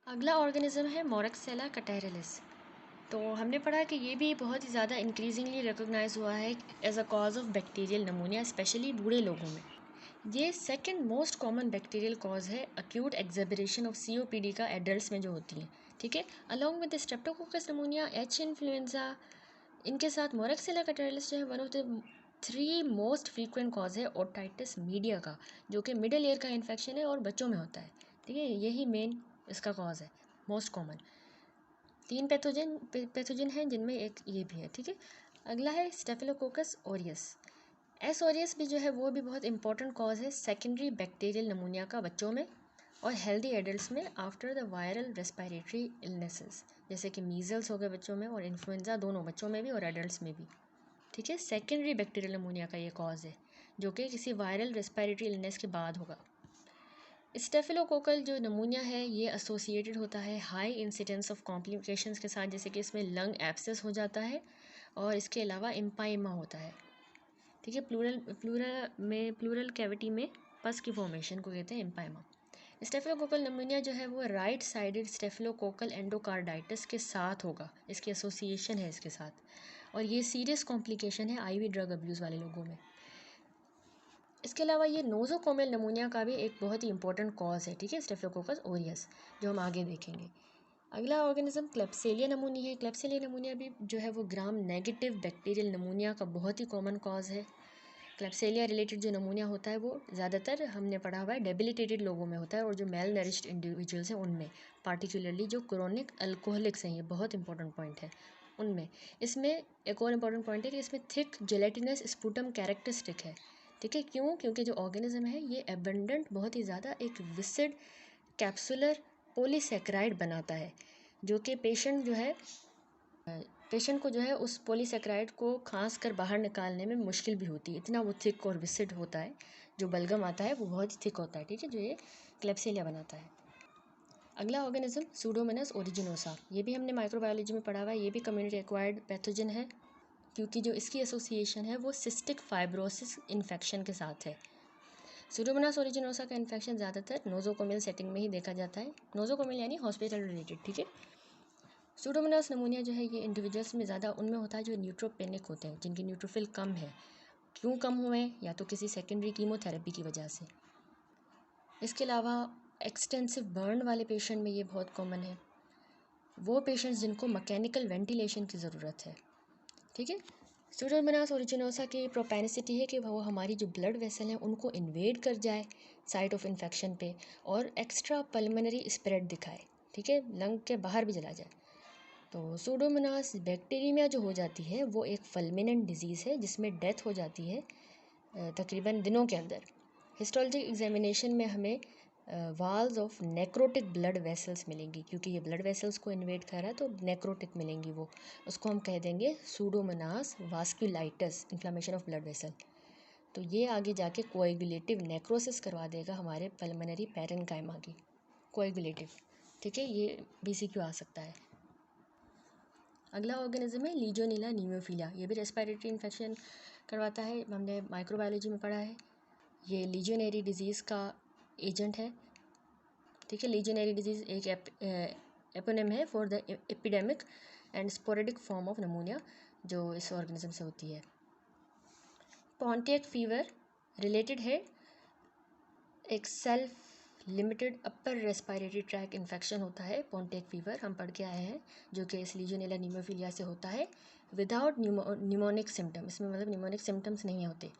अगला ऑर्गेनिज्म है मोरक्सेला कैटेरिलिस। तो हमने पढ़ा कि ये भी बहुत ही ज़्यादा इंक्रीजिंगली रिकॉग्नाइज हुआ है as a cause of bacterial pneumonia, specially बूढ़े लोगों में। ये second most common bacterial cause है एक्यूट एक्सेबरेशन ऑफ सीओपीडी का एडल्ट्स में जो होती है। ठीक है, along with streptococcus pneumoniae, H influenzae, इनके साथ मोरक्सेला कैटेरिलिस जो है one of the 3 most frequent cause है ओटाइटिस मीडिया का, जो कि मिडल ईयर का इन्फेक्शन है और बच्चों में होता है। ठीक है, यही मेन इसका कॉज है, मोस्ट कॉमन। 3 पैथोजन हैं जिनमें एक ये भी है। ठीक है, अगला है स्टेफिलोकोकस ओरियस। एस ओरियस भी जो है वो भी बहुत इंपॉर्टेंट कॉज है सेकेंडरी बैक्टीरियल नमूनिया का बच्चों में और हेल्दी एडल्ट्स में after the viral respiratory illnesses, जैसे कि मीजल्स हो गए बच्चों में और इन्फ्लुएंजा, दोनों बच्चों में भी और एडल्ट्स में भी। ठीक है, सेकेंडरी बैक्टीरियल नमूनिया का ये कॉज है जो कि किसी वायरल रेस्पिरेटरी इलनेस के बाद होगा। स्टेफिलोकोकल जो नमूनिया है ये एसोसिएटेड होता है हाई इंसिडेंस ऑफ कॉम्प्लिकेशंस के साथ, जैसे कि इसमें लंग एब्सेस हो जाता है और इसके अलावा इम्पाइमा होता है। ठीक है, प्लूरल कैविटी में पस की फॉर्मेशन को कहते हैं इम्पाइमा। स्टेफिलोकोकल नमूनिया जो है वो राइट साइडेड स्टेफिलोकोकल एंडोकार्डाइटिस के साथ होगा, इसकी एसोसिएशन है इसके साथ, और ये सीरियस कॉम्प्लिकेशन है आईवी ड्रग अब्यूज़ वाले लोगों में। इसके अलावा ये नोज़ोकोमियल नमूनिया का भी एक बहुत ही इंपॉर्टेंट कॉज है। ठीक है, स्टेफिलोकोकस ओरियस, जो हम आगे देखेंगे। अगला ऑर्गेनिज्म क्लेब्सिलिया नमूनिया है। क्लेब्सिलिया नमूनिया भी जो है वो ग्राम नेगेटिव बैक्टीरियल नमूनिया का बहुत ही कॉमन कॉज है। क्लेब्सिलिया रिलेटेड जो नमूनिया होता है वो ज़्यादातर हमने पढ़ा हुआ है डेबिलिटेटेड लोगों में होता है और जो मेल नरिश्ड इंडिविजुअल्स हैं उनमें, पार्टिकुलरली जो क्रोनिक अल्कोहलिक्स हैं, ये बहुत इंपॉर्टेंट पॉइंट है उनमें। इसमें एक और इम्पॉर्टेंट पॉइंट है कि इसमें थिक जेलेटिनस स्पूटम कैरेक्टरिस्टिक है। ठीक है, क्यों? क्योंकि जो ऑर्गेनिज्म है ये एबंडेंट बहुत ही ज़्यादा एक विसिड कैप्सुलर पॉलीसेक्राइड बनाता है, जो कि पेशेंट को जो है उस पॉलीसेक्राइड को खांस कर बाहर निकालने में मुश्किल भी होती है, इतना वो थिक और विसिड होता है। जो बलगम आता है वो बहुत ही थिक होता है। ठीक है, जो ये क्लेब्सिलिया बनाता है। अगला ऑर्गेनिज्म सूडोमोनास ओरिजिनोसा, ये भी हमने माइक्रोबायोलॉजी में पढ़ा हुआ है। ये भी कम्युनिटी एक्वायर्ड पैथोजन है, क्योंकि जो इसकी एसोसिएशन है वो सिस्टिक फाइब्रोसिस इन्फेक्शन के साथ है। सूडोमोनास ओरिजिनोसा का इन्फेक्शन ज़्यादातर नोज़ोकोमियल सेटिंग में ही देखा जाता है, नोज़ोकोमियल यानी हॉस्पिटल रिलेटेड। ठीक है, सूडोमोनास नमूनिया जो है ये इंडिविजुअल्स में ज़्यादा उनमें होता है जो न्यूट्रोपेनिक होते हैं, जिनकी न्यूट्रोफिल कम है। क्यों कम हुए? या तो किसी सेकेंडरी कीमोथेरेपी की वजह से। इसके अलावा एक्सटेंसिव बर्न वाले पेशेंट में ये बहुत कॉमन है, वो पेशेंट्स जिनको मैकेनिकल वेंटिलेशन की ज़रूरत है। ठीक है, सूडोमोनास ओरिजिनोसा की प्रोपेनिसिटी है कि वो हमारी जो ब्लड वेसल हैं उनको इन्वेड कर जाए साइट ऑफ इन्फेक्शन पे और एक्स्ट्रा पल्मोनरी स्प्रेड दिखाए। ठीक है, लंग के बाहर भी चला जाए। तो सूडोमोनास बैक्टीरिया जो हो जाती है वो एक फल्मिनेंट डिजीज़ है जिसमें डेथ हो जाती है तकरीबन दिनों के अंदर। हिस्टोलॉजिक एग्जामिनेशन में हमें walls of necrotic blood vessels मिलेंगी, क्योंकि ये ब्लड वेसल्स को इन्वेड कर रहा है तो नेक्रोटिक मिलेंगी। वो उसको हम कह देंगे Pseudomonas vasculitis, inflammation of blood vessel. तो ये आगे जाके कोएगुलेटिव नेक्रोसिस करवा देगा हमारे पल्मोनरी पैरेन्काइमा की, कोएगुलेटिव। ठीक है, ये BCQ आ सकता है। अगला ऑर्गेनिज्म है लीजियोनेला न्यूमोफिलिया, ये भी रेस्पिरेटरी इन्फेक्शन करवाता है, हमने माइक्रोबायोलॉजी में पढ़ा है। ये लीजियोनेरी डिजीज़ का एजेंट है। ठीक है, लीजियोनेरी डिजीज़ एक एपोनिम है for the epidemic and sporadic form of नमूनिया जो इस ऑर्गेनिज्म से होती है। पॉन्टियक फीवर रिलेटेड है, एक सेल्फ लिमिटेड अपर रेस्पिरेटरी ट्रैक इन्फेक्शन होता है पॉन्टियक फीवर, हम पढ़ के आए हैं, जो कि इस लीजियोनेला न्यूमोफिलिया से होता है विदाउट न्यूमोनिक सिम्टम। इसमें मतलब न्यूमोनिक सिम्टम्स नहीं होते।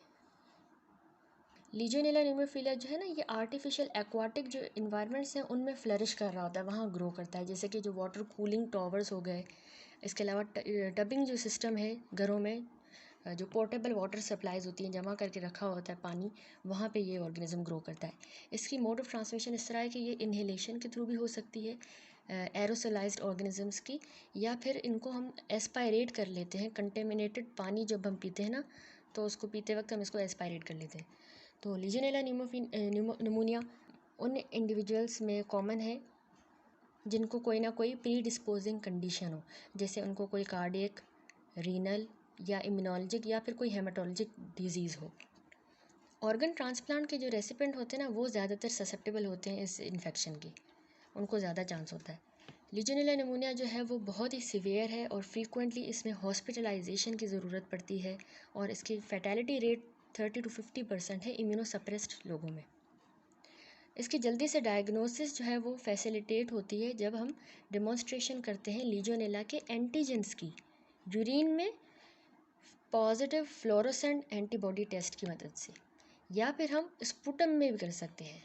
लीजियोनेला न्यूमोफिलिया जो है ना, ये आर्टिफिशियल एक्वाटिक जो इन्वायरमेंट्स हैं उनमें फ्लरिश कर रहा होता है, वहाँ ग्रो करता है, जैसे कि जो वाटर कूलिंग टॉवर्स हो गए। इसके अलावा टबिंग जो सिस्टम है घरों में, जो पोर्टेबल वाटर सप्लाईज होती हैं, जमा करके रखा होता है पानी, वहाँ पे ये ऑर्गेनिज्म ग्रो करता है। इसकी मोड ऑफ ट्रांसमिशन इस तरह है कि ये इन्हेलेशन के थ्रू भी हो सकती है एरोसोलाइज्ड ऑर्गेनिजम्स की, या फिर इनको हम एस्पायरेट कर लेते हैं। कंटेमिनेटेड पानी जब हम पीते हैं ना, तो उसको पीते वक्त हम इसको एस्पायरेट कर लेते हैं। तो लीजियोनेला न्यूमोनिया उन इंडिविजुअल्स में कॉमन है जिनको कोई ना कोई प्री डिस्पोजिंग कंडीशन हो, जैसे उनको कोई कार्डियक, रीनल या इम्यूनोलॉजिक या फिर कोई हेमाटोलॉजिक डिजीज़ हो। ऑर्गन ट्रांसप्लांट के जो रेसिपेंट होते हैं ना, वो ज़्यादातर ससेप्टेबल होते हैं इस इन्फेक्शन की। उनको ज़्यादा चांस होता है। लीजियोनेला निमोनिया जो है वो बहुत ही सीवियर है और फ्रीक्वेंटली इसमें हॉस्पिटलाइजेशन की ज़रूरत पड़ती है और इसकी फैटेलिटी रेट 30 to 50% है इम्यूनोसप्रेस्ड लोगों में। इसकी जल्दी से डायग्नोसिस जो है वो फैसिलिटेट होती है जब हम डेमोन्स्ट्रेशन करते हैं लीजियोनेला के एंटीजेंस की यूरिन में पॉजिटिव फ्लोरोसेंट एंटीबॉडी टेस्ट की मदद से, या फिर हम स्पूटम में भी कर सकते हैं,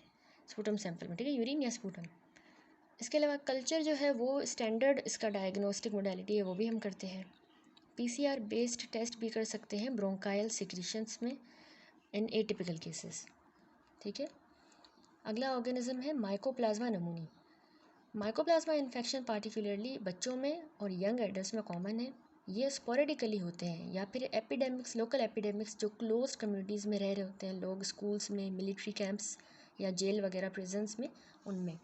स्पूटम सैंपल में, ठीक है, यूरिन या स्पूटम। इसके अलावा कल्चर जो है वो स्टैंडर्ड इसका डायग्नोस्टिक मोडालिटी है, वो भी हम करते हैं। पीसीआर बेस्ड टेस्ट भी कर सकते हैं ब्रोंकायल सिक्रीशंस में इन एटिपिकल केसेस, ठीक है। अगला ऑर्गेनिज्म है माइकोप्लाज्मा नमूनी। माइकोप्लाज्मा इन्फेक्शन पार्टिकुलरली बच्चों में और यंग एडल्ट्स में कॉमन है। ये स्पोरेडिकली होते हैं या फिर एपिडेमिक्स, लोकल एपिडेमिक्स जो क्लोज कम्युनिटीज़ में रह रहे होते हैं लोग, स्कूल्स में, मिलिट्री कैंप्स या जेल वगैरह प्रिजन्स में, उनमें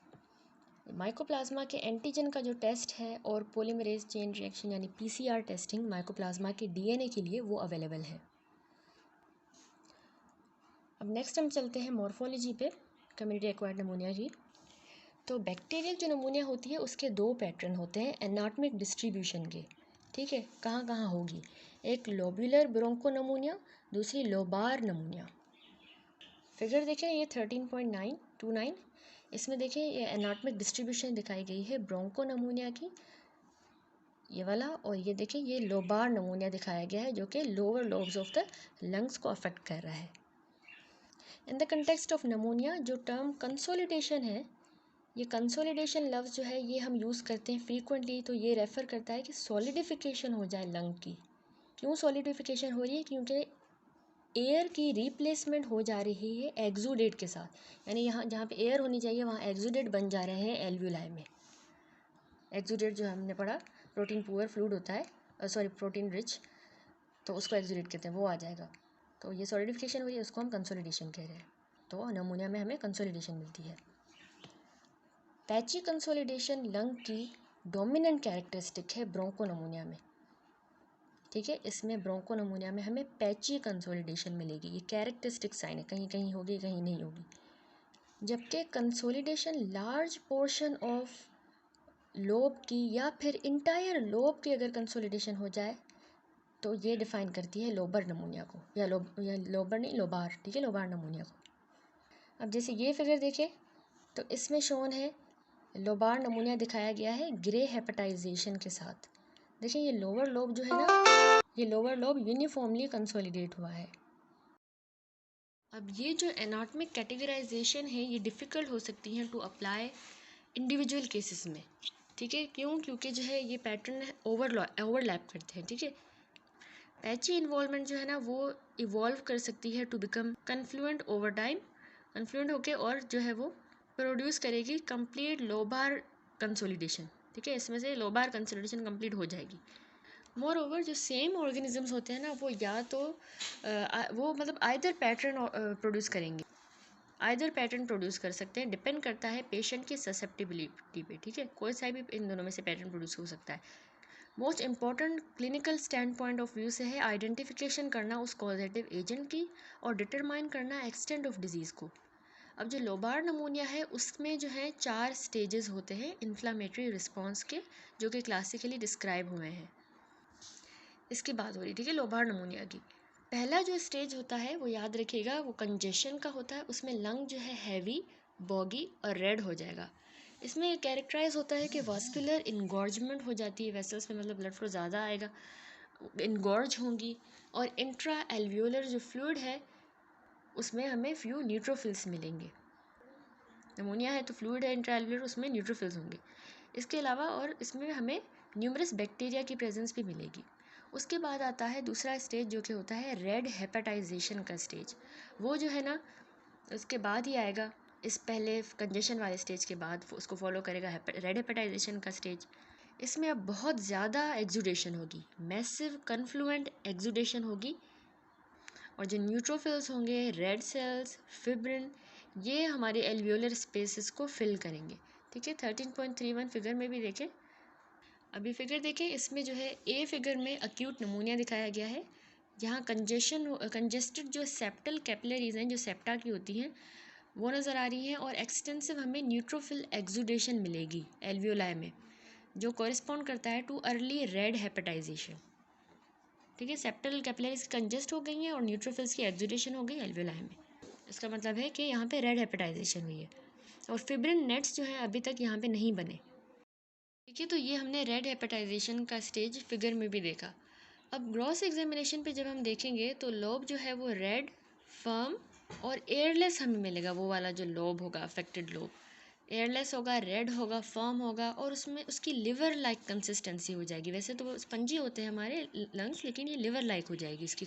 माइकोप्लाज्मा के एंटीजन का जो टेस्ट है और पॉलीमरेज चेन रिएक्शन यानी पीसीआर टेस्टिंग माइकोप्लाज्मा के डीएनए के लिए वो अवेलेबल है। अब नेक्स्ट हम चलते हैं मॉर्फोलॉजी पे कम्युनिटी एक्वायर्ड नमूनिया की। तो बैक्टीरियल जो नमूनिया होती है उसके दो पैटर्न होते हैं एनाटॉमिक डिस्ट्रीब्यूशन के, ठीक है, कहाँ कहाँ होगी। एक लोब्यूलर ब्रोंको नमूनिया, दूसरी लोबार नमूनिया। फिगर देखें ये 13.929, इसमें देखिए ये एनाटॉमिक डिस्ट्रीब्यूशन दिखाई गई है ब्रोंको नमूनिया की, ये वाला, और ये देखिए ये लोबार नमूनिया दिखाया गया है जो कि lower lobes of the lungs को अफेक्ट कर रहा है। इन द कंटेक्स्ट ऑफ नमूनिया जो टर्म कंसोलिडेशन है, ये कंसोलिडेशन लफ्ज़ जो है ये हम यूज़ करते हैं फ्रीक्वेंटली, तो ये रेफ़र करता है कि सॉलिडिफिकेशन हो जाए लंग की। क्यों सॉलिडिफिकेशन हो रही है? क्योंकि एयर की रिप्लेसमेंट हो जा रही है एक्सुडेट के साथ, यानी यहाँ जहाँ पे एयर होनी चाहिए वहाँ एक्सुडेट बन जा रहे हैं एल्व्यूलाई में। एक्सुडेट जो हमने पढ़ा प्रोटीन पुअर फ्लूइड होता है, सॉरी प्रोटीन रिच, तो उसको एक्सुडेट कहते हैं, वो आ जाएगा। तो ये सॉलिडिफिकेशन हो रही है, उसको हम कंसोलिडेशन कह रहे हैं। तो नमूनिया में हमें कंसोलिडेशन मिलती है। पैची कंसोलिडेशन लंग की डोमिनेंट कैरेक्टरिस्टिक है ब्रोंको नमूनिया में, ठीक है। इसमें ब्रोंको नमूनिया में हमें पैची कंसोलिडेशन मिलेगी, ये कैरेक्टरिस्टिक साइन है, कहीं कहीं होगी कहीं नहीं होगी। जबकि consolidation large portion of lobe की या फिर इंटायर लोब की अगर कंसोलिडेशन हो जाए तो ये डिफाइन करती है लोबर नमूनिया को, या लोबर नहीं लोबार, ठीक है, लोबार नमूनिया को। अब जैसे ये फिगर देखें तो इसमें शोन है लोबार नमूनिया दिखाया गया है ग्रे हेपेटाइजेशन के साथ। देखिए ये लोअर लोब जो है ना, ये लोअर लोब यूनिफॉर्मली कंसोलिडेट हुआ है। अब ये जो एनाटॉमिक कैटेगराइजेशन है ये डिफ़िकल्ट हो सकती हैं टू अप्लाई इंडिविजुअल केसेस में, ठीक है। क्यों? क्योंकि जो है ये पैटर्न ओवरलैप करते हैं, ठीक है। पैची इन्वॉल्वमेंट जो है ना वो इवॉल्व कर सकती है टू बिकम कन्फ्लुएंट ओवर टाइम, कन्फ्लुएंट होके, और जो है वो प्रोड्यूस करेगी कंप्लीट लोबार कंसोलिडेशन, ठीक है। इसमें से लोबार कंसोलिडेशन कंप्लीट हो जाएगी। मोर ओवर जो सेम ऑर्गेनिजम्स होते हैं ना वो या तो वो मतलब आइदर पैटर्न प्रोड्यूस करेंगे, आइदर पैटर्न प्रोड्यूस कर सकते हैं, डिपेंड करता है पेशेंट की ससेप्टिबिलिटी पे, ठीक है। कोई सा भी इन दोनों में से पैटर्न प्रोड्यूस हो सकता है। Most important clinical stand point of view से है आइडेंटिफिकेशन करना उस कॉजेटिव एजेंट की और डिटरमाइन करना एक्सटेंट ऑफ डिजीज़ को। अब जो लोबार नमूनिया है उसमें जो है 4 स्टेजेस होते हैं इन्फ्लामेटरी रिस्पॉन्स के, जो कि क्लासिकली डिस्क्राइब हुए हैं। इसकी बात हो रही, ठीक है, लोबार नमूनिया की। पहला जो स्टेज होता है वो याद रखिएगा वो कंजेशन का होता है, उसमें लंग जो है हैवी, बॉगी और रेड हो जाएगा। इसमें कैरेक्टराइज होता है कि वास्कुलर इनगॉर्जमेंट हो जाती है वेसल्स में, मतलब ब्लड फ्लो ज़्यादा आएगा, इनगॉर्ज होंगी, और इंट्रा एल्वियोलर जो फ्लूइड है उसमें हमें फ्यू न्यूट्रोफिल्स मिलेंगे। नमूनिया है तो फ्लूइड है इंट्रा एल्वियोलर, उसमें न्यूट्रोफिल्स होंगे। इसके अलावा और इसमें हमें न्यूमरस बैक्टीरिया की प्रेजेंस भी मिलेगी। उसके बाद आता है दूसरा स्टेज जो कि होता है रेड हेपेटाइजेशन का स्टेज। वो जो है ना उसके बाद ही आएगा, इस पहले कंजेशन वाले स्टेज के बाद उसको फॉलो करेगा रेड हेपेटाइजेशन का स्टेज। इसमें अब बहुत ज़्यादा एक्सुडेशन होगी, मैसिव कन्फ्लुएंट एक्सुडेशन होगी, और जो न्यूट्रोफिल्स होंगे, रेड सेल्स, फिब्रिन, ये हमारे एल्वियोलर स्पेसेस को फिल करेंगे, ठीक है। 13.31 फिगर में भी देखें, अभी फिगर देखें, इसमें जो है ए फिगर में अक्यूट नमूनिया दिखाया गया है, यहाँ कंजेस्टेड जो सेप्टल कैपिलरीज हैं जो सेप्टा की होती हैं वो नज़र आ रही हैं, और एक्सटेंसिव हमें न्यूट्रोफिल एक्सुडेशन मिलेगी एल्वियोलाई में, जो कॉरिस्पॉन्ड करता है टू अर्ली रेड हेपेटाइजेशन। ठीक है, सेप्टल कैपिलरीज कंजेस्ट हो गई हैं और न्यूट्रोफिल्स की एक्सुडेशन हो गई एल्वियोलाई में। इसका मतलब है कि यहाँ पे रेड हेपेटाइजेशन हुई है, और फिब्रिन नेट्स जो है अभी तक यहाँ पे नहीं बने। ठीक है, तो ये हमने रेड हेपेटाइजेशन का स्टेज फिगर में भी देखा। अब ग्रॉस एग्जामिनेशन पे जब हम देखेंगे तो लोब जो है वो रेड, फर्म और एयरलेस हमें मिलेगा। वो वाला जो लोब होगा, अफेक्टेड लोब एयरलेस होगा, रेड होगा, फर्म होगा, और उसमें उसकी लिवर लाइक कंसिस्टेंसी हो जाएगी। वैसे तो वो स्पंजी होते हैं हमारे लंग्स, लेकिन ये लिवर लाइक हो जाएगी इसकी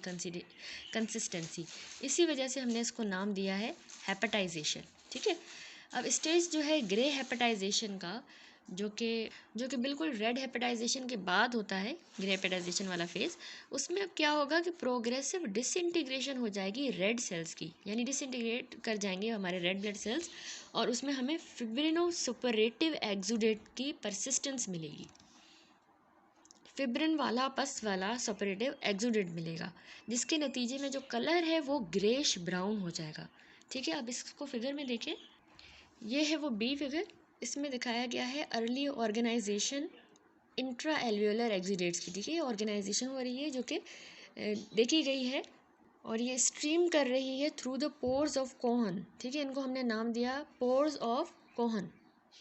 कंसिस्टेंसी। इसी वजह से हमने इसको नाम दिया है हेपेटाइजेशन। ठीक है, अब स्टेज जो है ग्रे हेपेटाइजेशन का, जो कि बिल्कुल रेड हेपेटाइजेशन के बाद होता है, ग्रे हेपेटाइजेशन वाला फेज़, उसमें अब क्या होगा कि प्रोग्रेसिव डिसइंटीग्रेशन हो जाएगी रेड सेल्स की, यानी डिसइंटीग्रेट कर जाएंगे हमारे रेड ब्लड सेल्स, और उसमें हमें फिब्रिनोसुपरेटिव एक्सुडेट की परसिस्टेंस मिलेगी। फिब्रिन वाला पस वाला सपरेटिव एक्सुडेट मिलेगा, जिसके नतीजे में जो कलर है वो ग्रेश ब्राउन हो जाएगा। ठीक है, अब इसको फिगर में देखें, ये है वो बी फिगर। इसमें दिखाया गया है early organisation intra alveolar exudates की। ठीक है, ऑर्गेनाइजेशन हो रही है जो कि देखी गई है, और ये स्ट्रीम कर रही है through the pores of Kohn. ठीक है, इनको हमने नाम दिया पोर्स ऑफ कोहन।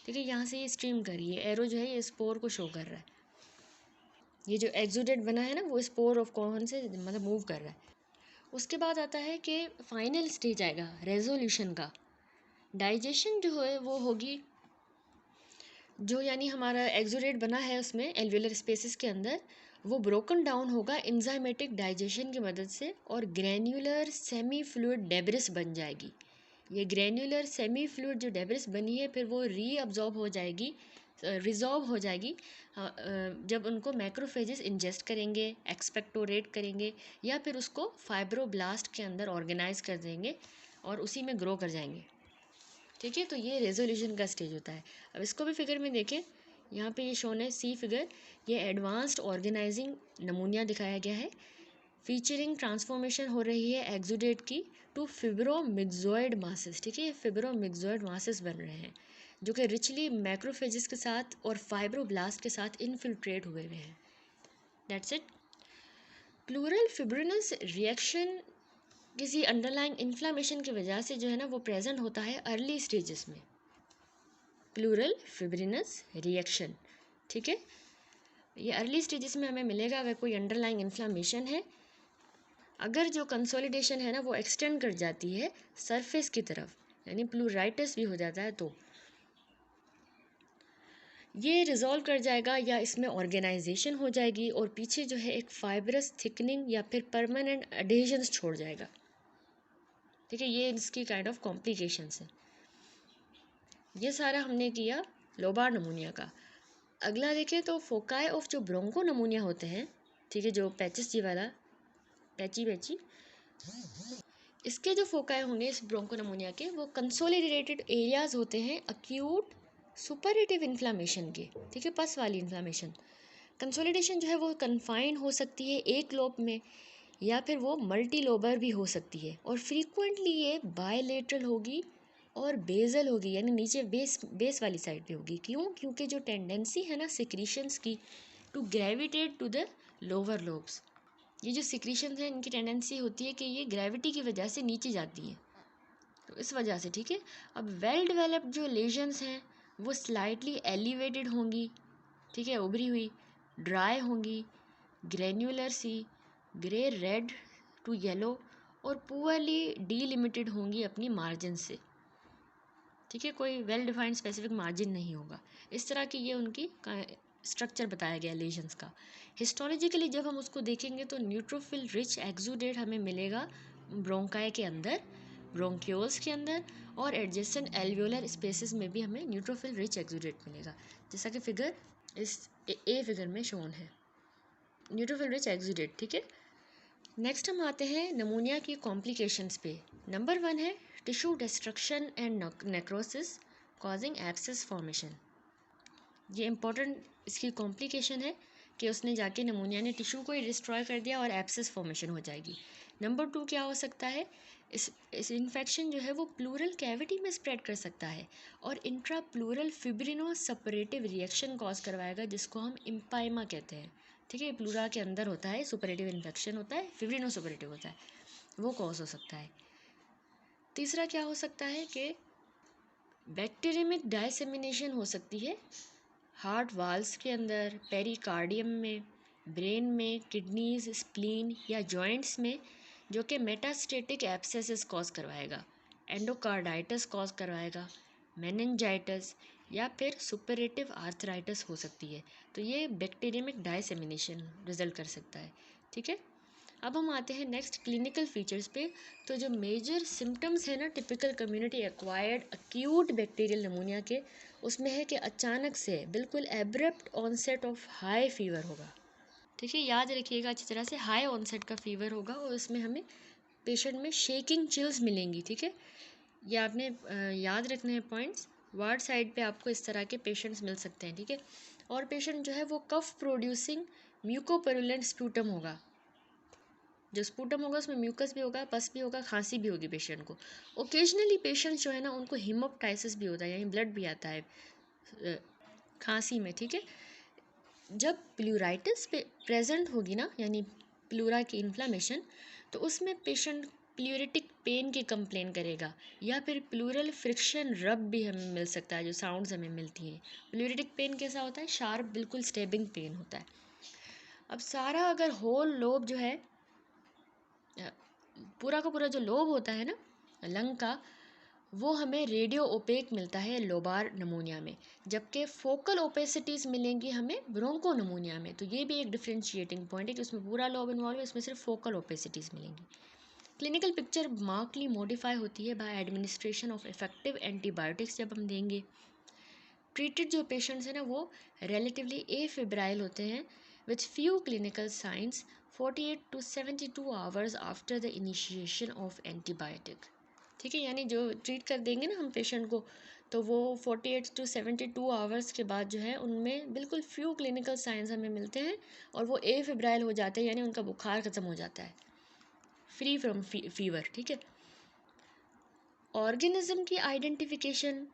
ठीक है, यहाँ से ये स्ट्रीम कर रही है, एरो जो है ये स्पोर को शो कर रहा है। ये जो एक्सुडेट बना है ना, वो स्पोर ऑफ कोहन से मतलब मूव कर रहा है। उसके बाद आता है कि फाइनल स्टेज आएगा रेजोल्यूशन का। डाइजेशन जो है वो होगी, जो यानी हमारा एक्सुडेट बना है उसमें एल्वियोलर स्पेसेस के अंदर, वो ब्रोकन डाउन होगा एंजाइमेटिक डाइजेशन की मदद से, और ग्रैन्युलर सेमी फ्लूइड डेब्रिस बन जाएगी। ये ग्रैन्युलर सेमी फ्लूइड जो डेब्रिस बनी है, फिर वो रीअब्जॉर्ब हो जाएगी, रिजॉल्व हो जाएगी जब उनको मैक्रोफेजेस इंजेस्ट करेंगे, एक्सपेक्टोरेट करेंगे, या फिर उसको फाइब्रोब्लास्ट के अंदर ऑर्गेनाइज कर देंगे और उसी में ग्रो कर जाएंगे। ठीक है, तो ये रेजोल्यूशन का स्टेज होता है। अब इसको भी फिगर में देखें, यहाँ पे ये शोन है सी फिगर। ये एडवांस्ड ऑर्गेनाइजिंग नमूनिया दिखाया गया है, फीचरिंग ट्रांसफॉर्मेशन हो रही है एक्सुडेट की टू फिब्रोमिक्सोइड मासेस। ठीक है, फिब्रोमिक्सोइड मासेस बन रहे हैं, जो कि रिचली मैक्रोफेजेस के साथ और फाइब्रोब्लास्ट के साथ इनफिल्ट्रेट हुए हुए हैं। That's it. प्लूरल फिब्रिनस रिएक्शन किसी अंडरलाइंग इन्फ्लामेशन की वजह से जो है ना वो प्रेजेंट होता है अर्ली स्टेजेस में, प्लूरल फिब्रिनस रिएक्शन। ठीक है, ये अर्ली स्टेजेस में हमें मिलेगा अगर कोई अंडरलाइंग इन्फ्लामेशन है। अगर जो कंसोलिडेशन है ना वो एक्सटेंड कर जाती है सरफेस की तरफ, यानी प्लूराइटिस भी हो जाता है, तो ये रिजॉल्व कर जाएगा या इसमें ऑर्गेनाइजेशन हो जाएगी, और पीछे जो है एक फाइब्रस थिकनिंग या फिर परमानेंट एडेशंस छोड़ जाएगा। ठीक है, ये इसकी काइंड ऑफ कॉम्प्लिकेशंस हैं। ये सारा हमने किया लोबार नमूनिया का। अगला देखें तो फोकाई ऑफ जो ब्रोंको नमूनिया होते हैं, ठीक है, जो पैचिस जी वाला पैची, इसके जो फोकाई होंगे इस ब्रोंको नमूनिया के, वो कंसोलिडेटेड एरियाज होते हैं अक्यूट सुपरेटिव इन्फ्लामेशन के। ठीक है, पस वाली इन्फ्लामेशन। कंसोलिडेशन जो है वो कन्फाइंड हो सकती है एक लोब में, या फिर वो मल्टी लोबर भी हो सकती है, और फ्रीक्वेंटली ये बायलेटरल होगी और बेजल होगी, यानी नीचे बेस वाली साइड पे होगी। क्यों? क्योंकि जो टेंडेंसी है ना सिक्रीशंस की to gravitate to the lower lobes, ये जो सिक्रीशंस हैं इनकी टेंडेंसी होती है कि ये ग्रेविटी की वजह से नीचे जाती है, तो इस वजह से। ठीक है, अब वेल डेवलप्ड जो लेजन्स हैं वो स्लाइटली एलिवेटेड होंगी, ठीक है, उभरी हुई, ड्राई होंगी, ग्रेन्युलर सी, ग्रे रेड टू येलो, और पुअरली डीलिमिटेड होंगी अपनी मार्जिन से। ठीक है, कोई वेल डिफाइंड स्पेसिफिक मार्जिन नहीं होगा। इस तरह की ये उनकी स्ट्रक्चर बताया गया लेजन्स का। हिस्टोलॉजिकली जब हम उसको देखेंगे तो न्यूट्रोफिल रिच एक्सुडेट हमें मिलेगा ब्रोंकाई के अंदर, ब्रोंक्योल्स के अंदर, और एडजेसेंट एल्वियोलर स्पेसेस में भी हमें न्यूट्रोफिल रिच एक्सुडेट मिलेगा, जैसा कि फिगर इस ए फिगर में शोन है, न्यूट्रोफिल रिच एक्सुडेट। ठीक है, नेक्स्ट हम आते हैं नमूनिया की कॉम्प्लिकेशंस पे। नंबर 1 है tissue destruction and necrosis causing abscess formation. ये इम्पोर्टेंट इसकी कॉम्प्लिकेशन है कि उसने जाके नमूनिया ने टिश्यू को ही डिस्ट्रॉय कर दिया और एब्सेस फॉर्मेशन हो जाएगी। नंबर 2 क्या हो सकता है, इस इन्फेक्शन जो है वो प्लूरल कैविटी में स्प्रेड कर सकता है और इंट्रा प्लूरल फिब्रिनो सपरेटिव रिएक्शन कॉज करवाएगा, जिसको हम इम्पाइमा कहते हैं। ठीक है, प्लूरा के अंदर होता है, सुपरेटिव इन्फेक्शन होता है, फिब्रिनो सपरेटिव होता है, वो कॉज हो सकता है। तीसरा क्या हो सकता है कि बैक्टीरियमिक डायसेमिनेशन हो सकती है हार्ट वाल्स के अंदर, पेरिकार्डियम में, ब्रेन में, किडनीज, स्प्लीन या जॉइंट्स में, जो कि मेटास्टेटिक एब्सेसिस कॉज करवाएगा, एंडोकार्डाइटिस कॉज करवाएगा, मेनिंजाइटिस या फिर सुपरेटिव आर्थराइटिस हो सकती है। तो ये बैक्टीरियमिक डायसेमिनेशन रिजल्ट कर सकता है। ठीक है, अब हम आते हैं नेक्स्ट क्लिनिकल फीचर्स पे। तो जो मेजर सिम्टम्स है ना typical community acquired acute bacterial pneumonia के, उसमें है कि अचानक से बिल्कुल abrupt onset of high fever होगा। ठीक है, याद रखिएगा अच्छी तरह से, हाई ऑनसेट का फीवर होगा और उसमें हमें पेशेंट में शेकिंग चिल्स मिलेंगी। ठीक है, ये आपने याद रखने हैं पॉइंट्स। वार्ड साइड पे आपको इस तरह के पेशेंट्स मिल सकते हैं। ठीक है, और पेशेंट जो है वो कफ प्रोड्यूसिंग म्यूकोपरुलेंट स्प्यूटम होगा। जो स्पूटम होगा उसमें म्यूकस भी होगा, पस भी होगा, खांसी भी होगी पेशेंट को। ओकेजनली पेशेंट्स जो है ना उनको हिमोप्टाइसिस भी होता है, यानी ब्लड भी आता है खांसी में। ठीक है, जब प्लूराइटिस प्रेजेंट होगी ना, यानी प्लूरा की इन्फ्लामेशन, तो उसमें पेशेंट प्लूरिटिक पेन की कंप्लेन करेगा या फिर प्लूरल फ्रिक्शन रब भी हमें मिल सकता है, जो साउंड्स हमें मिलती हैं। प्लूरिटिक पेन कैसा होता है, शार्प बिल्कुल स्टेबिंग पेन होता है। अब सारा अगर होल लोब जो है, पूरा का पूरा जो लोब होता है ना लंग का, वो हमें रेडियो ओपेक मिलता है लोबार नमूनिया में, जबकि फोकल ओपेसिटीज़ मिलेंगी हमें ब्रोंको नमूनिया में। तो ये भी एक डिफ्रेंशिएटिंग पॉइंट है कि उसमें पूरा लोब इन्वॉल्व है, इसमें सिर्फ फोकल ओपेसिटीज़ मिलेंगी। क्लिनिकल पिक्चर मार्कली मॉडिफाई होती है by administration of effective antibiotics जब हम देंगे। ट्रीटेड जो पेशेंट्स हैं ना वो रिलेटिवली एफिब्राइल होते हैं with few clinical science 48 to 72 hours after the initiation of antibiotic. ठीक है, यानी जो ट्रीट कर देंगे ना हम पेशेंट को, तो वो 48 to 72 आवर्स के बाद जो है उनमें बिल्कुल फ्यू क्लिनिकल साइंस हमें मिलते हैं और वो एफिब्राइल हो जाते हैं, यानी उनका बुखार ख़त्म हो जाता है, फ्री फ्रॉम फीवर। ठीक है, ऑर्गेनिज्म की आइडेंटिफिकेशन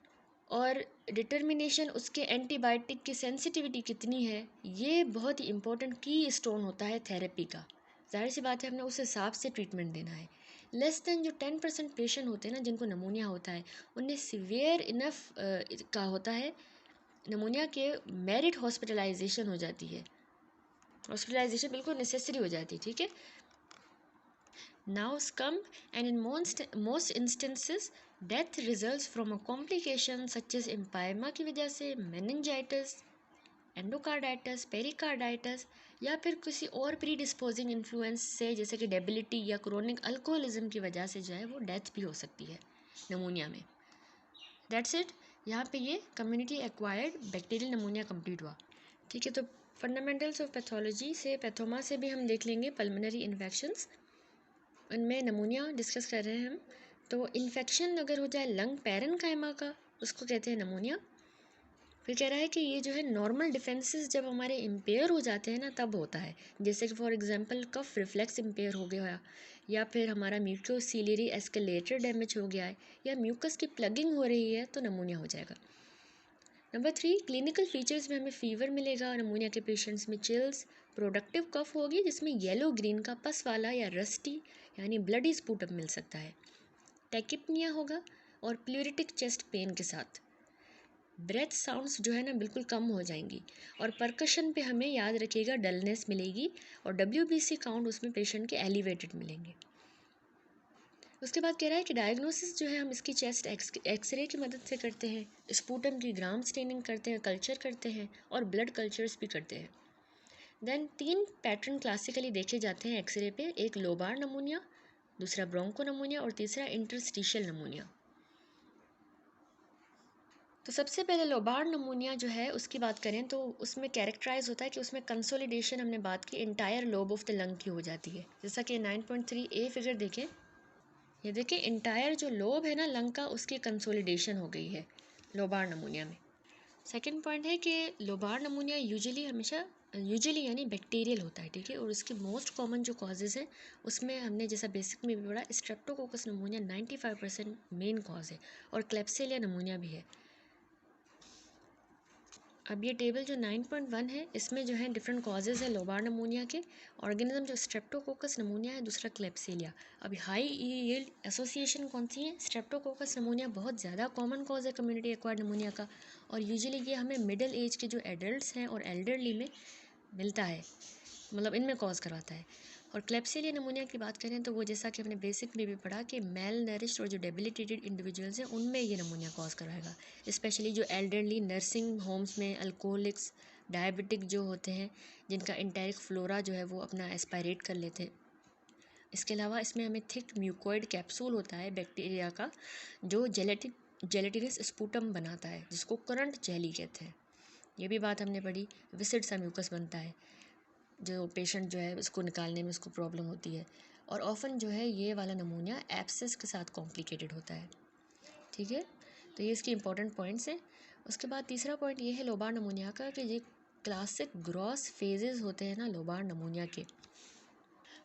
और डिटर्मिनेशन, उसके एंटीबायोटिक की सेंसिटिविटी कितनी है, ये बहुत ही इम्पोर्टेंट की स्टोन होता है थेरेपी का। जाहिर सी बात है हमने उस हिसाब से ट्रीटमेंट देना है। लेस देन जो 10% पेशेंट होते हैं ना जिनको नमूनिया होता है, उन्हें सिवियर इनफ का होता है नमूनिया के, मेरिट हॉस्पिटलाइजेशन हो जाती है, हॉस्पिटलाइजेशन बिल्कुल नेसेसरी हो जाती है। ठीक है, now come, and in most instances death results from a complication such as empyema की वजह से, meningitis, एंडोकार्डाइटिस, पेरिकार्डाइटिस या फिर किसी और प्री डिस्पोजिंग इन्फ्लुएंस से, जैसे कि डेबिलिटी या क्रोनिक अल्कोहलिज्म की वजह से जो है वो डेथ भी हो सकती है नमूनिया में। दैट्स इट, यहाँ पे ये कम्युनिटी एक्वायर्ड बैक्टीरियल नमूनिया कंप्लीट हुआ। ठीक है, तो फंडामेंटल्स ऑफ पैथोलॉजी से, पैथोमा से भी हम देख लेंगे पल्मोनरी इन्फेक्शंस, उनमें नमूनिया डिस्कस कर रहे हैं हम। तो इन्फेक्शन अगर हो जाए लंग पैरेनकाइमा का, उसको कहते हैं नमूनिया। फिर कह रहा है कि ये जो है नॉर्मल डिफेंसेस जब हमारे इम्पेयर हो जाते हैं ना तब होता है, जैसे कि for example cough reflex impair हो गया, या फिर हमारा म्यूकोसिलरी एस्केलेटर डैमेज हो गया है, या म्यूकस की प्लगिंग हो रही है, तो नमूनिया हो जाएगा। नंबर 3, क्लिनिकल फीचर्स में हमें फीवर मिलेगा, नमूनिया के पेशेंट्स में चिल्स, प्रोडक्टिव कफ होगी जिसमें येलो ग्रीन का पस वाला या रस्टी यानी ब्लडी स्पूटम मिल सकता है, टैकिपनिया होगा और प्लूरिटिक चेस्ट पेन के साथ। ब्रेथ साउंड्स जो है ना बिल्कुल कम हो जाएंगी, और परकशन पे हमें याद रखिएगा डलनेस मिलेगी, और WBC काउंट उसमें पेशेंट के एलिवेटेड मिलेंगे। उसके बाद कह रहा है कि डायग्नोसिस जो है हम इसकी चेस्ट एक्सरे की मदद से करते हैं, स्पूटम की ग्राम स्टेनिंग करते हैं, कल्चर करते हैं और ब्लड कल्चर्स भी करते हैं। देन 3 पैटर्न क्लासिकली देखे जाते हैं एक्सरे पे, एक लोबार नमूनिया, दूसरा ब्रोंको नमूनिया और तीसरा इंटरस्टिशियल नमूनिया। तो सबसे पहले लोबार नमूनिया जो है उसकी बात करें तो उसमें कैरेक्टराइज होता है कि उसमें कंसोलिडेशन, हमने बात की, entire lobe of the lung की हो जाती है, जैसा कि 9.3A फिगर देखें, ये देखिए इंटायर जो लोब है ना लंग का, उसकी कंसोलिडेशन हो गई है लोबार नमूनिया में। सेकंड पॉइंट है कि लोबार नमूनिया यूजुअली यानी बैक्टीरियल होता है, ठीक है। और उसके मोस्ट कॉमन जो कॉजेज़ हैं उसमें हमने जैसा बेसिक में भी पढ़ा, स्ट्रेप्टोकोकस नमूनिया 95% मेन कॉज है, और क्लेप्सिलिया नमूनिया भी है। अब ये टेबल जो 9.1 है इसमें जो है डिफरेंट कॉजेज़ है लोबार नमूनिया के। ऑर्गेनिज्म जो स्ट्रेप्टोकोकस नमूनिया है, दूसरा क्लेप्सिलिया। अभी हाई यील्ड एसोसिएशन कौन सी है? स्ट्रेप्टोकोकस नमूनिया बहुत ज़्यादा कॉमन कॉज है कम्युनिटी एक्वायर्ड नमूनिया का, और यूजुअली ये हमें मिडिल एज के जो एडल्ट्स हैं और एल्डरली में मिलता है, मतलब इनमें कॉज करवाता है। और क्लेप्सिलिया नमूनिया की बात करें तो वो जैसा कि हमने बेसिक में भी पढ़ा कि मेल नरिश्ड और जो डेबिलिटेटेड इंडिविजुअल्स हैं उनमें ये नमूनिया कॉज कराएगा, स्पेशली जो एल्डरली नर्सिंग होम्स में अल्कोहलिक्स, डायबिटिक जो होते हैं जिनका इंटेरिक फ्लोरा जो है वो अपना एस्पायरेट कर लेते हैं। इसके अलावा इसमें हमें थिक म्यूकोइड कैप्सूल होता है बैक्टीरिया का, जो जेलेटिनस स्पूटम बनाता है, जिसको करंट जेली कहते हैं। ये भी बात हमने पढ़ी। विसिड सा म्यूकस बनता है जो पेशेंट जो है उसको निकालने में उसको प्रॉब्लम होती है, और ऑफन जो है ये वाला नमूनिया एब्सेस के साथ कॉम्प्लिकेटेड होता है, ठीक है। तो ये इसके इंपॉर्टेंट पॉइंट्स हैं। उसके बाद तीसरा पॉइंट ये है लोबार नमूनिया का कि ये क्लासिक ग्रॉस फेजेस होते हैं ना लोबार नमूनिया के,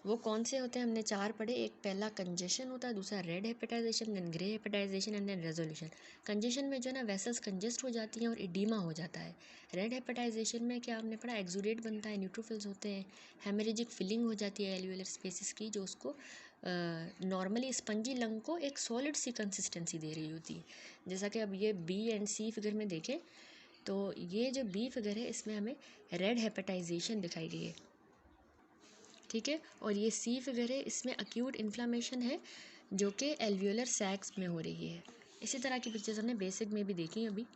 वो कौन से होते हैं? हमने 4 पढ़े। एक पहला कंजेशन होता है, दूसरा red hepatization, then grey hepatization and then resolution. Congestion में जो है ना वेसल्स कंजेस्ट हो जाती हैं और इडीमा हो जाता है। रेड हेपेटाइजेशन में क्या हमने पढ़ा? एक्सुडेट बनता है, न्यूट्रोफिल्स होते हैं, हेमरेजिक फिलिंग हो जाती है एल्वियोलर स्पेसिस की, जो उसको नॉर्मली स्पंजी लंग को एक सॉलिड सी कंसिस्टेंसी दे रही होती है। जैसा कि अब ये बी एंड सी फिगर में देखें तो ये जो बी फिगर है इसमें हमें रेड हेपेटाइजेशन दिखाई गई है, ठीक है। और ये सी फिगर है, इसमें अक्यूट इन्फ्लामेशन है जो कि एल्वियोलर सैक्स में हो रही है। इसी तरह की पिक्चर्स हमने बेसिक में भी देखी अभी।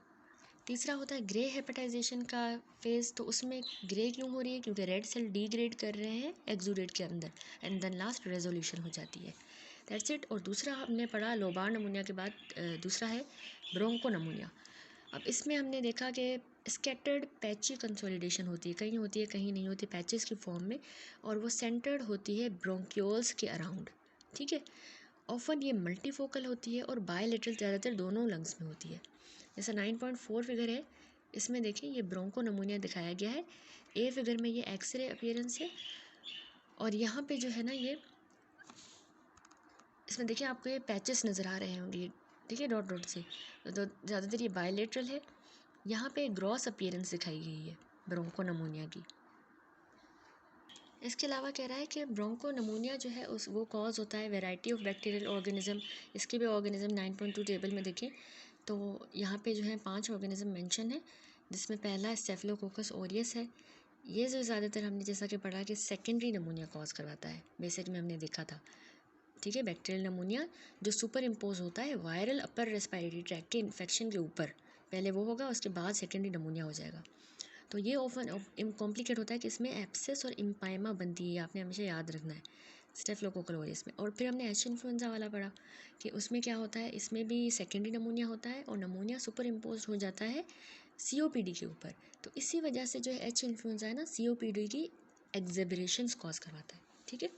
तीसरा होता है ग्रे हेपेटाइजेशन का फेज़। तो उसमें ग्रे क्यों हो रही है? क्योंकि रेड सेल डिग्रेड कर रहे हैं एक्सुडेट के अंदर, एंड देन लास्ट रेजोल्यूशन हो जाती है। That's it. और दूसरा हमने पढ़ा लोबार नमूनिया के बाद दूसरा है ब्रोंको नमूनिया। अब इसमें हमने देखा कि स्कैटर्ड पैची कंसोलिडेशन होती है, कहीं होती है कहीं नहीं होती, पैचेस की फॉर्म में, और वो सेंटर्ड होती है ब्रोंक्यूल्स के अराउंड, ठीक है। ऑफन ये मल्टीफोकल होती है और बायलेटरल ज़्यादातर दोनों लंग्स में होती है। जैसा 9.4 फिगर है, इसमें देखिए ये ब्रोंको नमूनिया दिखाया गया है। ए फिगर में ये एक्सरे अपीयरेंस है, और यहाँ पे जो है ना ये इसमें देखिए आपको ये पैचेस नज़र आ रहे होंगे, ठीक है, डॉट डॉट से। तो ज़्यादातर ये बायलेटरल है। यहाँ पे ग्रॉस अपीयरेंस दिखाई गई है ब्रोंको नमूनिया की। इसके अलावा कह रहा है कि ब्रोंको नमूनिया जो है उस वो कॉज होता है वैरायटी ऑफ बैक्टीरियल ऑर्गेनिज्म। इसके भी ऑर्गेनिज्म 9.2 टेबल में देखें तो यहाँ पे जो है 5 ऑर्गेनिज्म मेंशन है, जिसमें पहला स्टेफिलोकोकस ऑरियस है। ये जो ज़्यादातर हमने जैसा कि पढ़ा कि सेकेंडरी नमूनिया कॉज करवाता है, बेसिक में हमने देखा था, ठीक है। बैक्टीरियल नमूनिया जो सुपर इम्पोज होता है वायरल अपर रेस्पिरेटरी ट्रैक्ट के इन्फेक्शन के ऊपर, पहले वो होगा उसके बाद सेकेंडरी नमूनिया हो जाएगा। तो ये ऑफन कॉम्प्लिकेट होता है कि इसमें एब्सेस और इम्पाइमा बनती है, आपने हमेशा याद रखना है स्टेफिलोकोकल ऑरियस में। और फिर हमने एच इन्फ्लुएंजा वाला पढ़ा कि उसमें क्या होता है, इसमें भी सेकेंडरी नमूनिया होता है और नमूनिया सुपर इम्पोज हो जाता है सीओपीडी के ऊपर। तो इसी वजह से जो है एच इन्फ्लुएंजा है ना सीओपीडी की एक्सेबरेशंस कॉज करवाता है, ठीक है।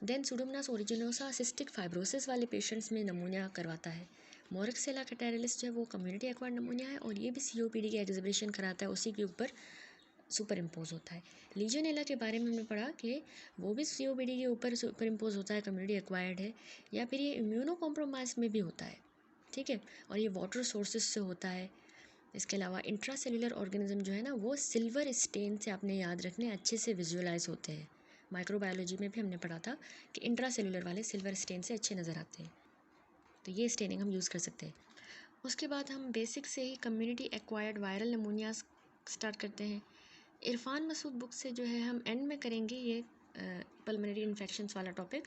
Then pseudomonas aeruginosa cystic fibrosis वाले पेशेंट्स में नमूनिया करवाता है। मोरक्सेला कैटारिलिस जो है वो कम्युनिटी एक्वायर्ड नमूनिया है, और ये भी सीओपीडी की एक्सेबरेशन कराता है, उसी के ऊपर सुपर इम्पोज होता है। लीजियनेला के बारे में हमने पढ़ा कि वो भी सीओपीडी के ऊपर सुपर इम्पोज होता है, कम्युनिटी एक्वायर्ड है, या फिर ये इम्यूनो कॉम्प्रोमाइज में भी होता है, ठीक है। और ये वाटर सोर्सेज से होता है। इसके अलावा इंट्रासेलुलर ऑर्गेनिज्म जो है ना वो सिल्वर स्टेन से, आपने याद रखने, अच्छे से विजुअलाइज होते हैं। माइक्रोबायोलॉजी में भी हमने पढ़ा था कि इंट्रासेलुलर वाले सिल्वर स्टेन से अच्छे नज़र आते हैं, तो ये स्टेनिंग हम यूज़ कर सकते हैं। उसके बाद हम बेसिक से ही community acquired viral pneumonia start करते हैं। इरफान मसूद बुक से जो है हम एंड में करेंगे ये पल्मोनरी इन्फेक्शंस वाला टॉपिक,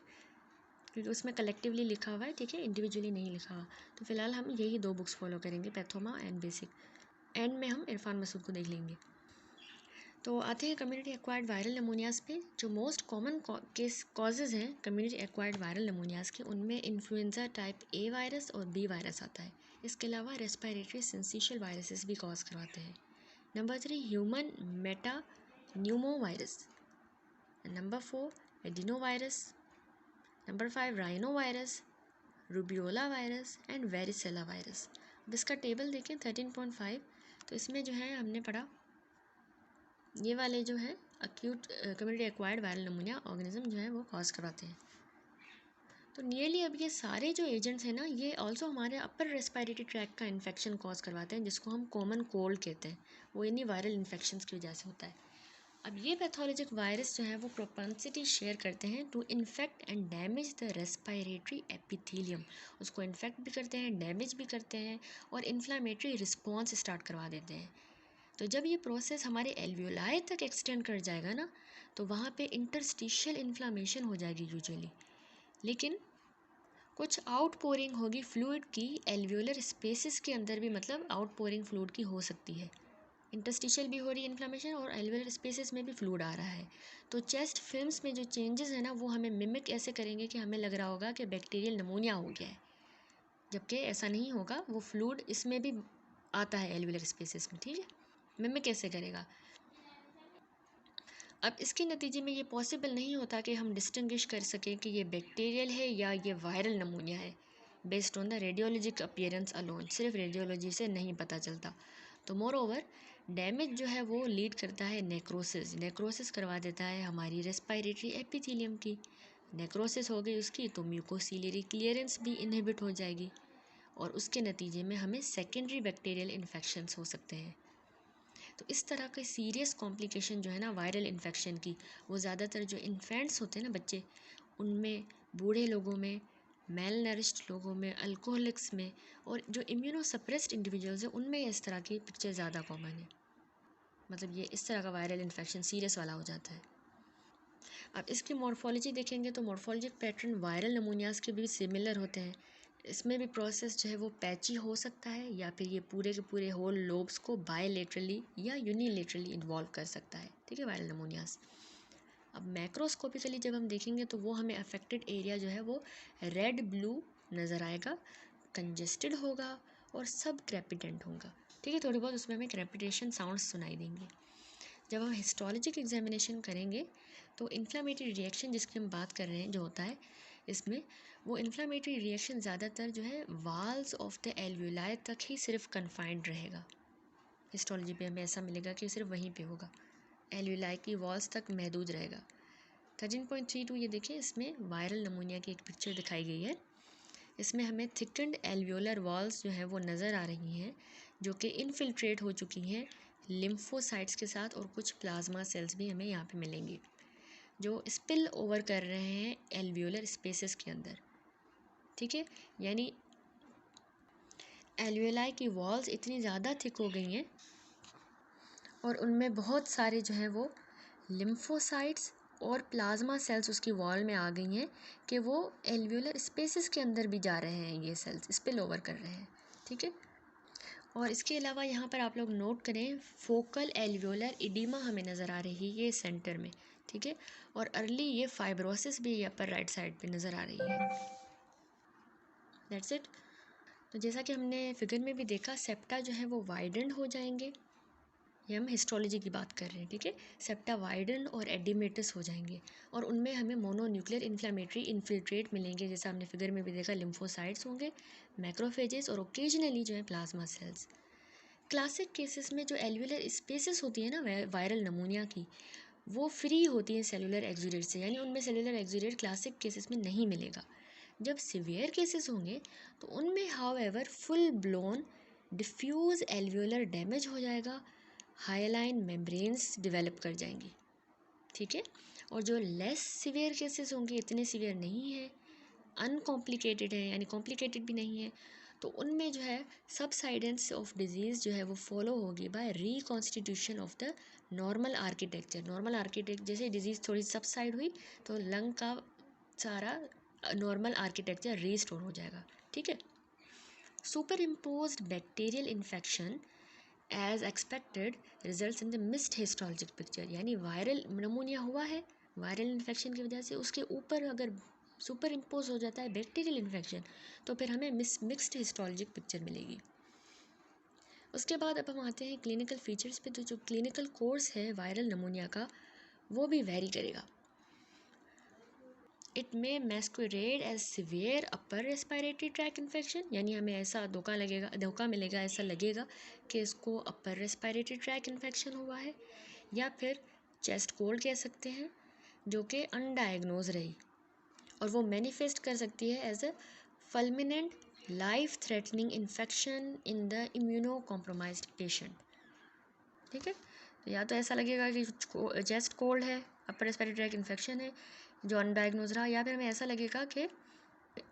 क्योंकि उसमें कलेक्टिवली लिखा हुआ है, ठीक है, इंडिविजुअली नहीं लिखा हुआ। तो फिलहाल हम यही 2 बुक्स फॉलो करेंगे, पैथोमा एंड बेसिक। एंड में हम इरफान मसूद को देख लेंगे। तो आते हैं कम्युनिटी एक्वायर्ड वायरल नमूनियाज़ पे। जो मोस्ट कॉमन केस कॉजेज़ हैं कम्युनिटी एक्वायर्ड वायरल नमूनियाज़ के, उनमें इन्फ्लुएंजा टाइप ए वायरस और बी वायरस आता है। इसके अलावा रेस्पिरेटरी सिंसिशियल वायरसेस भी कॉज करवाते हैं। Number 3 human Meta Numa virus. Number 4 adeno virus. Number 5 rhino virus, rubeola virus and varicella virus. अब इसका टेबल देखें 13.5। तो इसमें जो है हमने पढ़ा ये वाले जो है acute community acquired viral pneumonia organism जो है वो कॉज करवाते हैं। तो नियरली अब ये सारे जो एजेंट्स हैं ना, ये ऑल्सो हमारे अपर रेस्पिरेटरी ट्रैक का इन्फेक्शन कॉज करवाते हैं, जिसको हम कॉमन कोल्ड कहते हैं। वो इन्हीं वायरल इन्फेक्शंस की वजह से होता है। अब ये पैथोलॉजिक वायरस जो है वो प्रोपेंसिटी शेयर करते हैं to infect and damage the respiratory epithelium. उसको इन्फेक्ट भी करते हैं, डैमेज भी करते हैं और इन्फ्लामेटरी रिस्पॉन्स स्टार्ट करवा देते हैं। तो जब ये प्रोसेस हमारे एल्वियोलाई तक एक्सटेंड कर जाएगा ना, तो वहाँ पे इंटरस्टिशियल इन्फ्लामेशन हो जाएगी यूजुअली। लेकिन कुछ आउटपोरिंग होगी फ्लूइड की एल्वियोलर स्पेसेस के अंदर भी, मतलब आउटपोरिंग फ्लूइड की हो सकती है। इंटरस्टिशियल भी हो रही है इन्फ्लामेशन और एल्वियोलर स्पेसेस में भी फ्लूइड आ रहा है। तो चेस्ट फिल्म्स में जो चेंजेस है ना, वो हमें मिमिक ऐसे करेंगे कि हमें लग रहा होगा कि बैक्टीरियल निमोनिया हो गया है, जबकि ऐसा नहीं होगा। वो फ्लूइड इसमें भी आता है एल्वियोलर स्पेसेस में, ठीक है। मिमिक कैसे करेगा? अब इसके नतीजे में ये पॉसिबल नहीं होता कि हम डिस्टिंग्विश कर सकें कि ये बैक्टीरियल है या ये वायरल नमूनिया है based on the radiologic appearance alone. सिर्फ रेडियोलॉजी से नहीं पता चलता। तो मोर ओवर डैमेज जो है वो लीड करता है नेक्रोसिस। नेक्रोसिस करवा देता है हमारी रेस्पिरेटरी एपिथेलियम की। नेक्रोसिस हो गई उसकी तो म्यूकोसिलियरी क्लियरेंस भी इनहिबिट हो जाएगी और उसके नतीजे में हमें सेकेंडरी बैक्टीरियल इन्फेक्शंस हो सकते हैं। तो इस तरह के सीरियस कॉम्प्लिकेशन जो है ना वायरल इन्फेक्शन की, वो ज़्यादातर जो इन्फेंट्स होते हैं ना बच्चे, उनमें, बूढ़े लोगों में, मेल नरिश्ड लोगों में, अल्कोहलिक्स में और जो इम्यूनो सप्रेस्ड इंडिविजुअल्स हैं उनमें इस तरह की पिक्चर ज़्यादा कॉमन है। मतलब ये इस तरह का वायरल इन्फेक्शन सीरियस वाला हो जाता है। अब इसकी मॉर्फोलॉजी देखेंगे तो मॉर्फोलॉजिक पैटर्न वायरल नमूनियाज के भी सिमिलर होते हैं। इसमें भी प्रोसेस जो है वो पैची हो सकता है या फिर ये पूरे के पूरे होल लोब्स को बायलेटरली या यूनिलेटरली इन्वॉल्व कर सकता है, ठीक है, वायरल नमूनियाज। अब मैक्रोस्कोपिकली जब हम देखेंगे तो वो हमें अफेक्टेड एरिया जो है वो रेड ब्लू नज़र आएगा, कंजेस्टेड होगा और सब क्रेपिडेंट होगा, ठीक है। थोड़ी बहुत उसमें हमें क्रेपिटेशन साउंड्स सुनाई देंगे। जब हम हिस्टोलॉजिक एग्जामिनेशन करेंगे तो इन्फ्लामेटरी रिएक्शन जिसकी हम बात कर रहे हैं जो होता है इसमें, वो इन्फ्लामेटरी रिएक्शन ज़्यादातर जो है वाल्स ऑफ द एल्वियोलाई तक ही सिर्फ कन्फाइंड रहेगा। हिस्टोलॉजी पे हमें ऐसा मिलेगा कि सिर्फ वहीं पे होगा, एल्वियोलाई की वॉल्स तक महदूद रहेगा। 13.32 ये देखिए, इसमें वायरल नमूनिया की एक पिक्चर दिखाई गई है। इसमें हमें थिकन्ड एल्वियोलर वॉल्स जो है वो नज़र आ रही हैं, जो कि इनफिल्ट्रेट हो चुकी हैं लिम्फोसाइट्स के साथ, और कुछ प्लाज्मा सेल्स भी हमें यहाँ पे मिलेंगे जो स्पिल ओवर कर रहे हैं एल्वियोलर स्पेसेस के अंदर, ठीक है। यानी एल्वियोलाई की वॉल्स इतनी ज़्यादा थिक हो गई हैं और उनमें बहुत सारे जो है वो लिम्फोसाइट्स और प्लाज्मा सेल्स उसकी वॉल में आ गई हैं कि वो एल्वियोलर स्पेसेस के अंदर भी जा रहे हैं, ये सेल्स स्पिल ओवर कर रहे हैं, ठीक है। और इसके अलावा यहाँ पर आप लोग नोट करें, फोकल एल्वियोलर इडीमा हमें नज़र आ रही है ये सेंटर में, ठीक है। और अर्ली ये फाइब्रोसिस भी ये अपर राइट साइड पे नज़र आ रही है। That's it. तो जैसा कि हमने फिगर में भी देखा, सेप्टा जो है वो वाइडेंड हो जाएंगे। ये हम हिस्टोलॉजी की बात कर रहे हैं, ठीक है। सेप्टा वाइडन और एडिमेटस हो जाएंगे और उनमें हमें मोनोन्यूक्लियर इन्फ्लामेटरी इन्फिल्ट्रेट मिलेंगे, जैसा हमने फिगर में भी देखा, लिम्फोसाइट्स होंगे, मैक्रोफेजेस और ओकेजनली जो है प्लाज्मा सेल्स। क्लासिक केसेस में जो एल्वियोलर स्पेसेस होती है ना वायरल नमूनिया की, वो फ्री होती है सेलुलर एक्सुडेट से, यानी उनमें सेलुलर एक्सुडेट क्लासिक केसेस में नहीं मिलेगा। जब सिवियर केसेस होंगे तो उनमें however full blown diffuse alveolar damage हो जाएगा, हाइलाइन मेम्ब्रेन्स डेवलप कर जाएंगी, ठीक है। और जो लेस सिवियर केसेस होंगे, इतने सिवियर नहीं है, अनकॉम्प्लिकेटेड है, यानी कॉम्प्लिकेटेड भी नहीं है, तो उनमें जो है सबसाइडेंस ऑफ डिजीज़ जो है वो फॉलो होगी by reconstitution of the normal architecture. Normal architecture जैसे डिजीज़ थोड़ी सबसाइड हुई तो लंग का सारा नॉर्मल आर्किटेक्चर रीस्टोर हो जाएगा, ठीक है। Superimposed bacterial infection as expected results in the mixed histologic picture, यानी वायरल नमूनिया हुआ है, वायरल इन्फेक्शन की वजह से उसके ऊपर अगर सुपर इम्पोज हो जाता है बैक्टीरियल इन्फेक्शन, तो फिर हमें मिक्स्ड हिस्टोलॉजिक पिक्चर मिलेगी। उसके बाद अब हम आते हैं क्लिनिकल फीचर्स पे। तो जो क्लिनिकल कोर्स है वायरल नमूनिया का वो भी वेरी करेगा। It may masquerade as severe upper respiratory tract infection, यानी हमें ऐसा धोखा मिलेगा, ऐसा लगेगा कि इसको अपर रेस्पिरेटरी ट्रैक इन्फेक्शन हुआ है, या फिर चेस्ट कोल्ड कह सकते हैं, जो कि अनडायग्नोज रही और वो मैनिफेस्ट कर सकती है as a fulminant life threatening infection in the immunocompromised patient. ठीक है, तो या तो ऐसा लगेगा कि चेस्ट कोल्ड है, अपर रेस्पिरेटरी ट्रैक इन्फेक्शन है जो अनडायग्नोज रहा, या फिर हमें ऐसा लगेगा कि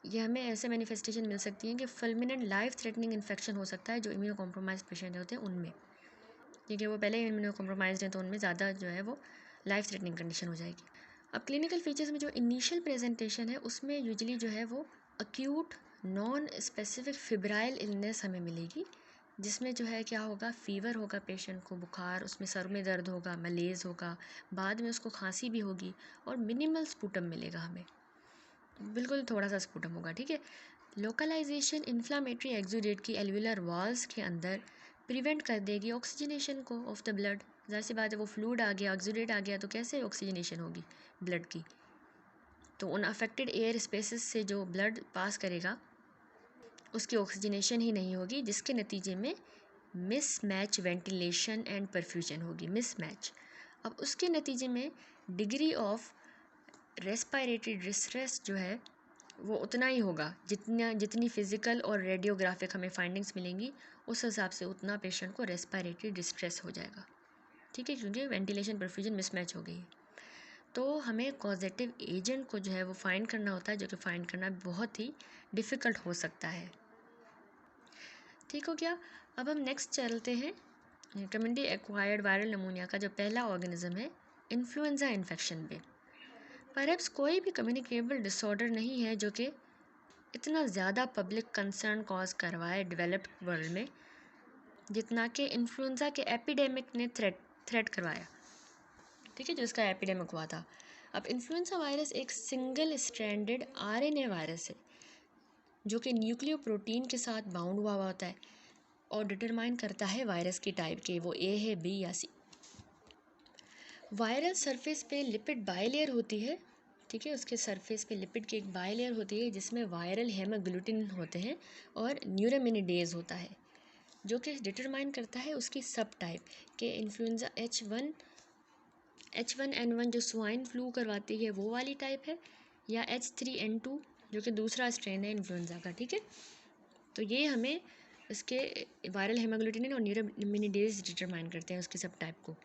ये हमें ऐसे मैनिफेस्टेशन मिल सकती हैं कि फल्मिनेंट लाइफ थ्रेटनिंग इन्फेक्शन हो सकता है जो इम्यूनो कॉम्प्रोमाइज्ड पेशेंट होते हैं उनमें, क्योंकि वो पहले ही इम्यूनो कॉम्प्रोमाइज्ड हैं तो उनमें ज़्यादा जो है वो लाइफ थ्रेटनिंग कंडीशन हो जाएगी। अब क्लिनिकल फीचर्स में जो इनिशियल प्रेजेंटेशन है उसमें यूजुअली जो है वो acute non specific febrile illness हमें मिलेगी, जिसमें जो है क्या होगा, फीवर होगा पेशेंट को, बुखार, उसमें सर में दर्द होगा, मलेज होगा, बाद में उसको खांसी भी होगी और मिनिमल स्पूटम मिलेगा हमें, बिल्कुल थोड़ा सा स्पूटम होगा। ठीक है, लोकलाइजेशन इन्फ्लामेटरी एक्सुडेट की एल्वुलर वॉल्स के अंदर प्रिवेंट कर देगी ऑक्सीजनेशन को ऑफ द ब्लड। ज़ाहिर सी बात है, वो फ्लूइड आ गया, एक्सुडेट आ गया तो कैसे ऑक्सीजनेशन होगी ब्लड की, तो उन अफेक्टेड एयर स्पेसेस से जो ब्लड पास करेगा उसकी ऑक्सीजनेशन ही नहीं होगी, जिसके नतीजे में मिसमैच वेंटिलेशन एंड परफ्यूजन होगी, मिसमैच। अब उसके नतीजे में डिग्री ऑफ रेस्पिरेटरी डिस्ट्रेस जो है वो उतना ही होगा, जितनी फिज़िकल और रेडियोग्राफिक हमें फाइंडिंग्स मिलेंगी उस हिसाब से उतना पेशेंट को रेस्पिरेटरी डिस्ट्रेस हो जाएगा। ठीक है, क्योंकि वेंटिलेशन परफ्यूजन मिसमैच हो गई। तो हमें कॉजेटिव एजेंट को जो है वो फाइंड करना होता है, जो कि फाइंड करना बहुत ही डिफ़िकल्ट हो सकता है। ठीक हो गया। अब हम नेक्स्ट चलते हैं कम्युनिटी एक्वायर्ड वायरल निमोनिया का जो पहला ऑर्गेनिज्म है, इन्फ्लुएंजा इन्फेक्शन पे। परहैप्स कोई भी कम्युनिकेबल डिसऑर्डर नहीं है जो कि इतना ज़्यादा पब्लिक कंसर्न कॉज करवाए डेवलप्ड वर्ल्ड में, जितना कि इन्फ्लुएंजा के एपिडेमिक ने थ्रेट करवाया। ठीक है, जो इसका एपिडेमिक हुआ था। अब इन्फ्लुएंजा वायरस एक सिंगल स्ट्रैंडेड आरएनए वायरस है जो कि न्यूक्लियो प्रोटीन के साथ बाउंड हुआ होता है और डिटरमाइन करता है वायरस की टाइप के, वो ए है, बी या सी। वायरल सरफेस पे लिपिड बाइलेयर होती है। ठीक है, उसके सरफेस पे लिपिड की एक बाइलेयर होती है जिसमें वायरल हेमोग्लूटिन होते हैं और न्यूरामिनिडेज होता है, जो कि डिटरमाइन करता है उसकी सब टाइप के। इन्फ्लुएंजा H1N1 जो स्वाइन फ्लू करवाती है वो वाली टाइप है, या H3N2 जो कि दूसरा स्ट्रेन है इन्फ्लुएंजा का। ठीक है, तो ये हमें इसके वायरल हेमोग्लूटिनिन और न्यूरामिनिडेज डिटरमाइन करते हैं उसकी सब टाइप को।